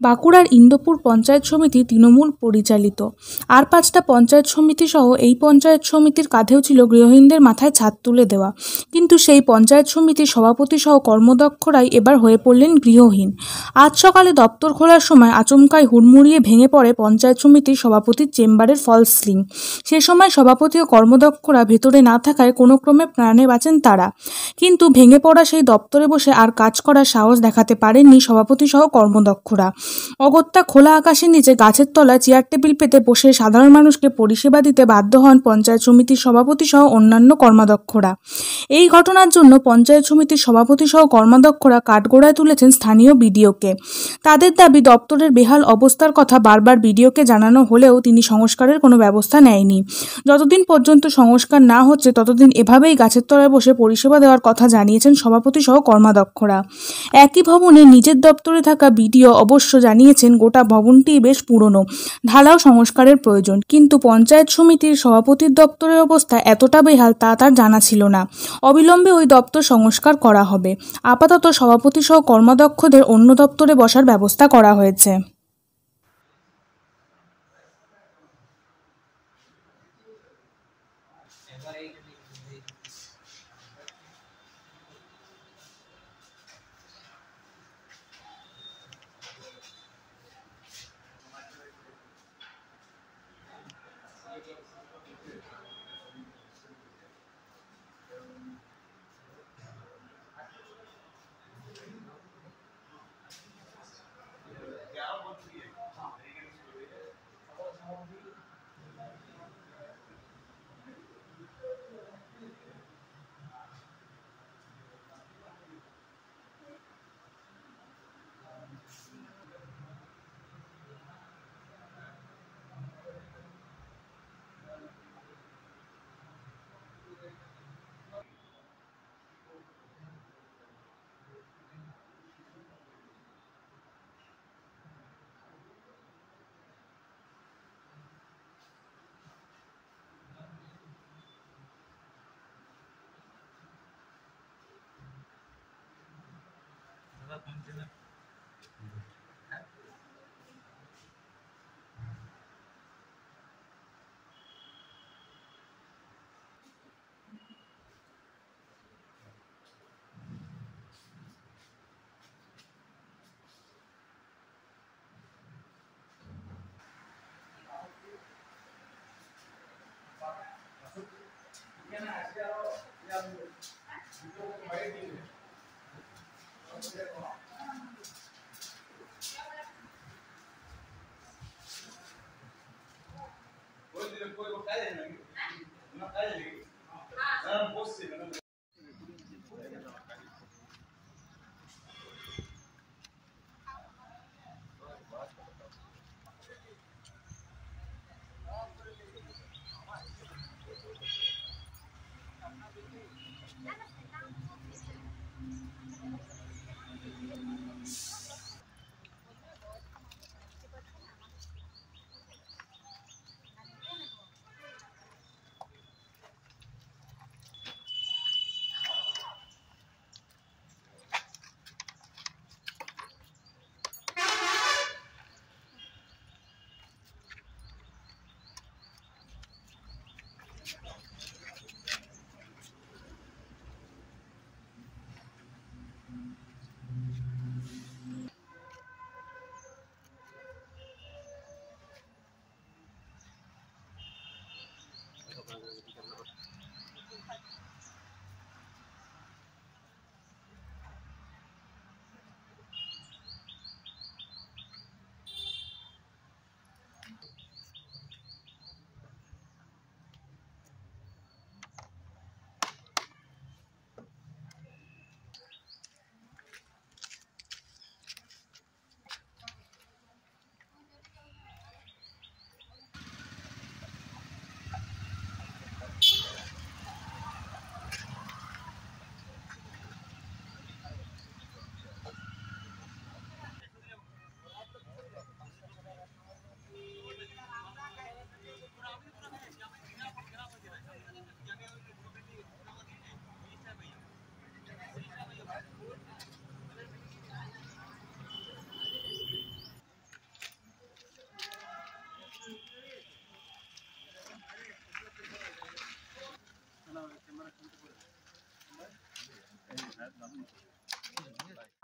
বাঁকুড়ার ইন্দোপুর পঞ্চায়েত সমিতি তৃণমূল পরিচালিত। আর 5টা পঞ্চায়েত সমিতি সহ এই পঞ্চায়েত সমিতির কাঁধেও ছিল গৃহহীনদের মাথায় ছাদ তুলে দেওয়া। কিন্তু সেই পঞ্চায়েত সমিতির সভাপতি সহ কর্মদক্ষরাই এবার হয়ে পড়লেন গৃহহীন। আজ সকালে দপ্তর খোলার সময় আচমকাই হুড়মুড়িয়ে ভেঙে পড়ে পঞ্চায়েত সমিতির সভাপতির চেম্বারের ফলস সিলিং। সে সময় সভাপতি ও কর্মদক্ষরা ভেতরে না থাকায় কোনো ক্রমে প্রাণে বাঁচেন তারা। কিন্তু ভেঙে পড়া সেই দপ্তরে বসে আর কাজ করার সাহস দেখাতে পারেননি সভাপতি সহ কর্মদক্ষরা। অগত্যা খোলা আকাশের নিচে গাছের তলায় চেয়ার টেবিল পেতে বসে সাধারণ মানুষকে পরিষেবা দিতে বাধ্য হন পঞ্চায়েত সমিতির সভাপতি সহ অন্যান্য কর্মাধ্যক্ষরা। এই ঘটনার জন্য পঞ্চায়েত সমিতির সভাপতি সহ কর্মাধ্যক্ষরা কাঠগড়ায় তুলেছেন স্থানীয় বিডিওকে। তাদের দাবি, দপ্তরের বেহাল অবস্থার কথা বারবার বিডিওকে জানানো হলেও তিনি সংস্কারের কোনো ব্যবস্থা নেয়নি। যতদিন পর্যন্ত সংস্কার না হচ্ছে ততদিন এভাবেই গাছের তলায় বসে পরিষেবা দেওয়ার কথা জানিয়েছেন সভাপতি সহ কর্মাধ্যক্ষরা। একই ভবনে নিজের দপ্তরে থাকা বিডিও অবশ্য জানিয়েছেন গোটা ভবনটি বেশ পুরনো, ঢালাও সংস্কারের প্রয়োজন। কিন্তু পঞ্চায়েত সমিতির সভাপতির দপ্তরের অবস্থা এতটা বেহাল তা তার জানা ছিল না। অবিলম্বে ওই দপ্তর সংস্কার করা হবে। আপাতত সভাপতি সহ কর্মাধ্যক্ষদের অন্য দপ্তরে বসার ব্যবস্থা করা হয়েছে।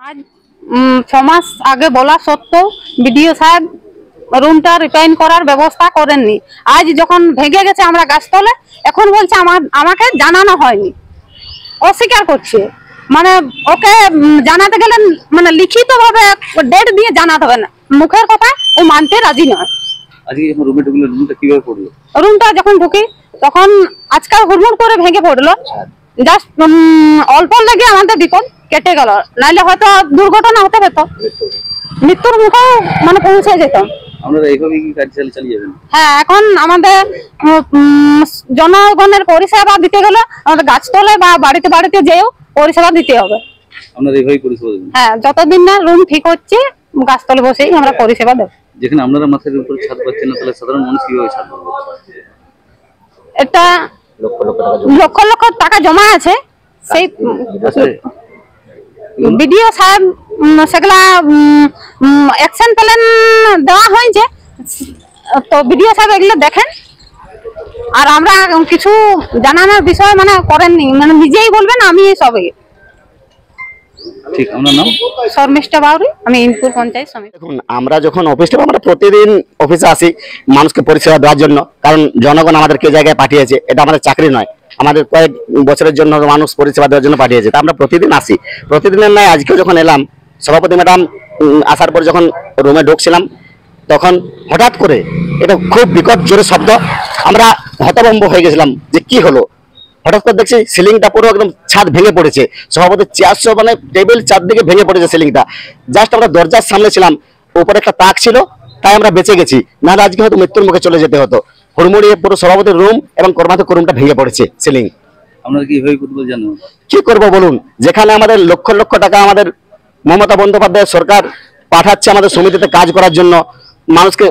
আজ 6 মাস আগে বলা সত্ত্বেও বিডিও সাহেব রুমটা রিপেয়ার করার ব্যবস্থা করেননি। আজ যখন ভেঙে গেছে আমরা গাছতলে, এখন বলছে আমাকে জানানো হয়নি, অস্বীকার করছে। মানে ওকে জানাতে গেলে মানে লিখিত ভাবে ডেট দিয়ে জানাতে হবে না, মুখের কথা ও মানতে রাজি নয়। আজকে যখন রুমে ঢুকলো, রুমটা কিভাবে পড়লো? রুমটা যখন ঢুকি তখন আজকাল হুড়মুড় করে ভেঙে পড়লো। জাস্ট অল্প লেগে আমাদের বিপদ কেটে গেল, নাইলে হয়তো দুর্ঘটনা হতে পেত, মৃত্যুর মুখেও মানে পৌঁছে যেত। আপনারা এইভাবে কি কাজ চালিয়ে যাবেন? হ্যাঁ, এখন আমাদের জনগণের পরিষেবা দিতে গেলে আমাদের গাছতলে বা বাড়িতে বাড়িতে যেও পরিষেবা দিতে হবে। আপনারা এইভাবে পরিষেবা দেবেন? হ্যাঁ, যতদিন না রুম ঠিক হচ্ছে গাছতলে বসেই আমরা পরিষেবা দেব। যেখানে আপনারা মাথার উপর ছাদ পাচ্ছেন না, তাহলে সাধারণ মানুষ কিভাবে ছাদ পাবে? এটা লক্ষ লক্ষ টাকা জমা আছে, সেই বিডিও সাহেব সেগুলা অ্যাকশন প্ল্যান দেওয়া হয়েছে, তো বিডিও সাহেব এগুলো দেখেন। আর আমরা কিছু জানানোর বিষয় মানে করেননি, মানে নিজেই বলবেন আমি সবই। ঠিক, আপনার নাম? শর্মিষ্ঠা বাউরি, আমি ইনপুর পঞ্চায়েত সমিতি। দেখুন, আমরা যখন অফিসে আমরা প্রতিদিন অফিসে আসি মানুষকে পরিষেবা দেওয়ার জন্য, কারণ জনগণ আমাদেরকে জায়গায় পাঠিয়েছে, এটা আমাদের চাকরি নয়, আমাদের কয়েক বছরের জন্য মানুষ পরিষেবা দেওয়ার জন্য পাঠিয়েছে, তা আমরা প্রতিদিন আসি। প্রতিদিনের নয়, আজকেও যখন এলাম, সভাপতি ম্যাডাম আসার পর যখন রুমে ঢুকছিলাম তখন হঠাৎ করে এটা খুব বিকট জোরে শব্দ, আমরা হতভম্ব হয়ে গেছিলাম যে কি হলো। হঠাৎ করে দেখছি সিলিংটা পুরো একদম ছাদ ভেঙে পড়েছে, সভাপতি চেয়ারসহ মানে টেবিল চারদিকে ভেঙে পড়েছে সিলিংটা। জাস্ট আমরা দরজার সামনে ছিলাম, উপরে একটা তাক ছিল, তাই আমরা বেঁচে গেছি, নাহলে আজকে হয়তো মৃত্যুর মুখে চলে যেতে হতো। হুড়মুড়িয়ে পুরো সভাপতির রুম এবং কর্মাধ্যক্ষ রুমটা ভেঙে পড়েছে সিলিং। আপনারা কি এইভাবে করতে জানেন? কি করবো বলুন, যেখানে আমাদের লক্ষ লক্ষ টাকা আমাদের মমতা বন্দ্যোপাধ্যায় সরকার পাঠাচ্ছে আমাদের সমিতিতে কাজ করার জন্য,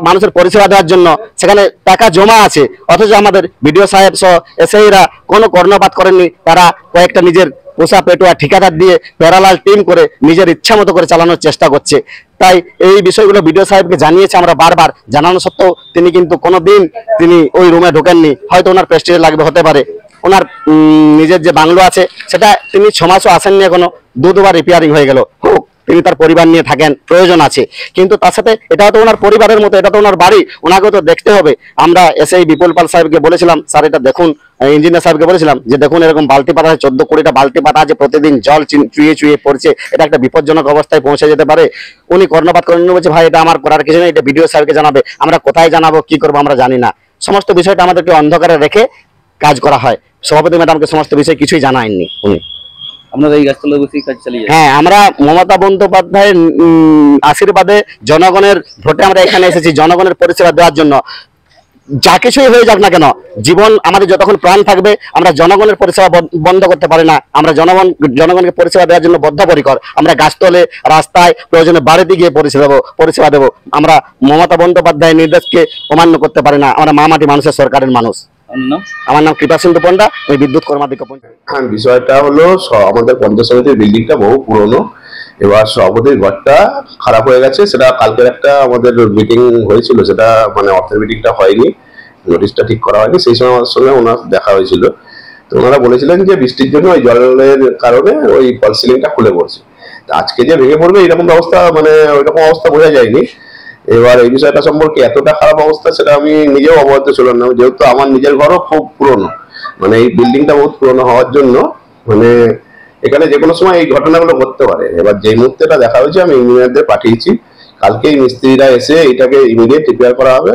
মানুষের পরিষেবা দেওয়ার জন্য, সেখানে টাকা জমা আছে, অথচ আমাদের বিডিও সাহেব সহ এসআইরা কোনো কর্ণপাত করেননি। তারা কয়েকটা নিজের পোষা পেটুয়া ঠিকাদার দিয়ে প্যারালাল টিম করে নিজের ইচ্ছা মতো করে চালানোর চেষ্টা করছে। তাই এই বিষয়গুলো বিডিও সাহেবকে জানিয়েছে আমরা বারবার, জানানো সত্ত্বেও তিনি কিন্তু কোনোদিন তিনি ওই রুমে ঢোকেননি। হয়তো ওনার প্রেস্টিজ লাগবে, হতে পারে। ওনার নিজের যে বাংলো আছে সেটা তিনি 6 মাসও আসেননি, এখনো দুবার রিপেয়ারিং হয়ে গেল। হোক, তিনি তার পরিবার নিয়ে থাকেন, প্রয়োজন আছে, কিন্তু তার সাথে এটাও তো ওনার পরিবারের মতো, এটা তো ওনার বাড়ি, ওনাকেও তো দেখতে হবে। আমরা এসে বিপুল পাল সাহেবকে বলেছিলাম, স্যার এটা দেখুন, ইঞ্জিনিয়ার সাহেবকে বলেছিলাম যে দেখুন এরকম বালতি পাতা আছে, 14-20টা বালতি পাতা আছে, প্রতিদিন জল চুয়ে চুয়ে পড়ছে, এটা একটা বিপজ্জনক অবস্থায় পৌঁছে যেতে পারে। উনি কর্ণপাত করেন, বলছে ভাই এটা আমার করার কিছু নেই, এটা বিডিও সাহেবকে জানাবে। আমরা কোথায় জানাবো, কি করবো আমরা জানি না। সমস্ত বিষয়টা আমাদেরকে অন্ধকারে রেখে কাজ করা হয়। সভাপতি ম্যাডামকে সমস্ত বিষয় কিছুই জানায়নি উনি। আপনারা এই গাছতলায় বসে কাজ চালিয়ে যান? হ্যাঁ, আমরা মমতা বন্দ্যোপাধ্যায়ের আশীর্বাদে, জনগণের ভোটে আমরা এখানে এসেছি জনগণের পরিষেবা দেওয়ার জন্য। যা কিছুই হয়ে যাক না কেন, জীবন আমাদের যতক্ষণ প্রাণ থাকবে আমরা জনগণের পরিষেবা বন্ধ করতে পারি না। আমরা জনগণকে পরিষেবা দেওয়ার জন্য বদ্ধপরিকর। আমরা গাছতলে, রাস্তায়, প্রয়োজনে বাড়িতে গিয়ে পরিষেবা দেবো। আমরা মমতা বন্দ্যোপাধ্যায়ের নির্দেশকে অমান্য করতে পারি না। আমরা মাটি মানুষের সরকারের মানুষ। আমার নাম কৃপাসিন্ধু পণ্ডা, আমি বিদ্যুৎ কর্মাধ্যক্ষ পঞ্চায়েত। হ্যাঁ, বিষয়টা হলো আমাদের পঞ্চায়েত সমিতির বিল্ডিংটা বহু পুরনো, এবার সভাপতির ঘরটা খারাপ হয়ে গেছে। সেটা কালকের একটা আমাদের মিটিং হয়েছিল, সেটা মানে অর্থের মিটিংটা হয়নি, নোটিশটা ঠিক করা হয়নি। সেই সময় আমার সঙ্গে ওনার দেখা হয়েছিল, তো ওনারা বলেছিলেন যে বৃষ্টির জন্য ওই জলের কারণে ওই ফল সিলিংটা খুলে পড়ছে। আজকে যে ভেঙে পড়বে এরকম অবস্থা, মানে ওইরকম অবস্থা বোঝা যায়নি। এবার এই বিষয়টা সম্পর্কে এতটা খারাপ অবস্থা সেটা আমি নিজেও অবগত ছিলাম না, যেহেতু আমার নিজের ঘরও খুব পুরনো, মানে এই বিল্ডিংটা বহুত পুরনো হওয়ার জন্য মানে এখানে যে কোনো সময় এই ঘটনাগুলো ঘটতে পারে। এবার যে মুহূর্তেটা দেখা হয়েছে আমি ইঞ্জিনিয়ারদের পাঠিয়েছি, কালকেই মিস্ত্রিরা এসে এটাকে ইমিডিয়েট রিপেয়ার করা হবে,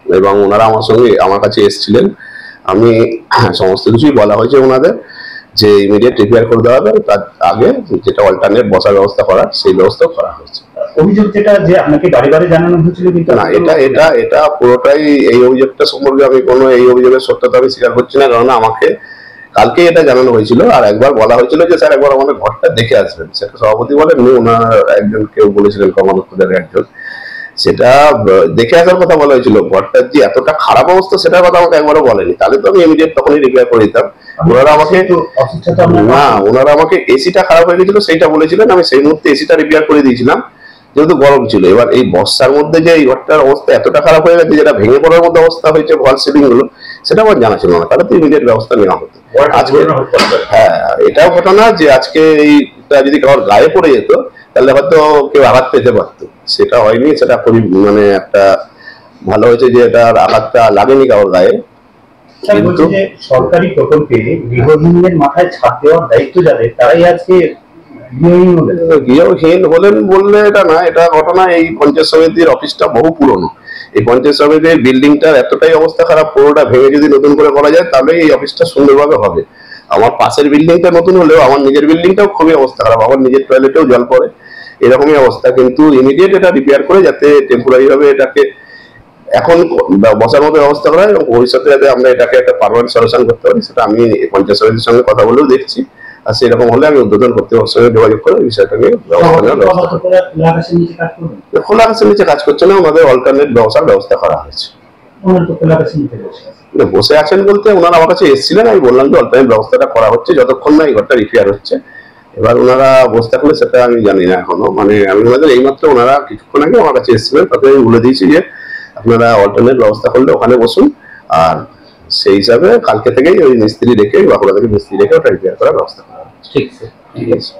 এবং ওনারা আমার কাছে এসেছিলেন। আমি সমস্ত কিছুই বলা হয়েছে ওনাদের যে ইমিডিয়েট রিপেয়ার করে দেওয়া হবে, তার আগে যেটা অল্টারনেট বসার ব্যবস্থা করার সেই ব্যবস্থা করা হয়েছে। অভিযোগ যেটা যে আপনাকে বাড়ি বাড়ি জানানো হয়েছিল, কিন্তু না, এটা পুরোটাই এই অভিযোগটা সম্পর্কে আমি কোনো এই অভিযোগের সত্যতা আমি স্বীকার করছি না, কারণ আমাকে কালকে এটা জানানো হয়েছিল। আর একবার বলা হয়েছিল যে স্যার একবার আমাদের ঘরটা দেখে আসবেন, সেটা সভাপতি বলেননি, ওনার একজন কেউ বলেছিলেন, কর্মদক্ষদের একজন, সেটা দেখে আসার কথা বলা হয়েছিল। ঘরটার যে এতটা খারাপ অবস্থা সেটার কথা আমাকে একবারও বলেনি, তাহলে তো আমি ইমিডিয়েট তখনই রিপেয়ার করে দিতাম। ওনারা আমাকে এসিটা খারাপ হয়ে গেছিল সেইটা বলেছিলেন, আমি সেই মুহূর্তে এসিটা রিপেয়ার করে দিয়েছিলাম, যেহেতু গরম ছিল। এবার এই বর্ষার মধ্যে যে এই ঘরটার অবস্থা এতটা খারাপ হয়ে গেছে, যেটা ভেঙে পড়ার মধ্যে অবস্থা হয়েছে ফল সিলিং গুলো, সেটা আমার জানা ছিল না, তাহলে তো ইমিডিয়েট ব্যবস্থা নেওয়া হতো। আজকে হ্যাঁ, এটাও ঘটনা যে আজকে এইটা যদি কারোর গায়ে পড়ে যেত তাহলে হয়তো কেউ আঘাত পেতে পারতো, সেটা হয়নি। সেটা খুবই মানে একটা ভালো হয়েছে যে এটা আঘাতটা লাগেনি কারোর গায়ে। কিন্তু সরকারি প্রকল্পে গৃহহীনদের মাথায় ছাদ দেওয়ার দায়িত্ব যাদের, তারাই আজকে গৃহহীন হলেন। গৃহহীন হলেন বললে এটা না, এটা ঘটনা। এই পঞ্চায়েত সমিতির অফিসটা বহু পুরনো। এই পঞ্চায়েত সমিতির বিল্ডিংটার এতটাই অবস্থা খারাপ, পুরোটা ভেঙে যদি নতুন করে করা যায় তাহলে এই অফিসটা সুন্দরভাবে হবে। আমার পাশের বিল্ডিংটা নতুন হলেও আমার নিজের বিল্ডিংটাও খুবই অবস্থা খারাপ, আমার নিজের টয়লেটেও জল পড়ে, এরকমই অবস্থা। কিন্তু ইমিডিয়েট এটা রিপেয়ার করে যাতে টেম্পোরারি ভাবে এটাকে এখন বসার মতো ব্যবস্থা করা হয় এবং ভবিষ্যতে যাতে আমরা এটাকে একটা পার্মানেন্ট সলিউশন করতে পারি, সেটা আমি পঞ্চায়েত সমিতির সঙ্গে কথা বলেও দেখছি। আর সেরকম হলে আমি উদ্বোধন কর্তৃপক্ষের সঙ্গে যোগাযোগ করে বিষয়টা নিয়ে ব্যবস্থা নেওয়ার ব্যবস্থা করব। খোলা আকাশের নিচে কাজ করছে না, আমাদের অল্টারনেট ব্যবস্থা করা হয়েছে। বসে আছেন বলতে ওনারা আমার কাছে এসেছিলেন, আমি বললাম যে অল্টারনেট ব্যবস্থাটা করা হচ্ছে যতক্ষণ না এই ঘরটা রিপেয়ার হচ্ছে। এবার ওনারা বসে থাকলে সেটা আমি জানি না এখনো, মানে আমি ওনাদের এইমাত্র ওনারা কিছুক্ষণ আগে আমার কাছে এসেছিলেন, তাতে আমি বলে দিয়েছি যে আপনারা অল্টারনেট ব্যবস্থা করলে ওখানে বসুন। আর সেই হিসাবে কালকে থেকেই ওই মিস্ত্রি রেখে বাঁকুড়া থেকে মিস্ত্রি রেখে ওটা রিপেয়ার করার ব্যবস্থা করা হচ্ছে। ঠিক আছে। ঠিক আছে।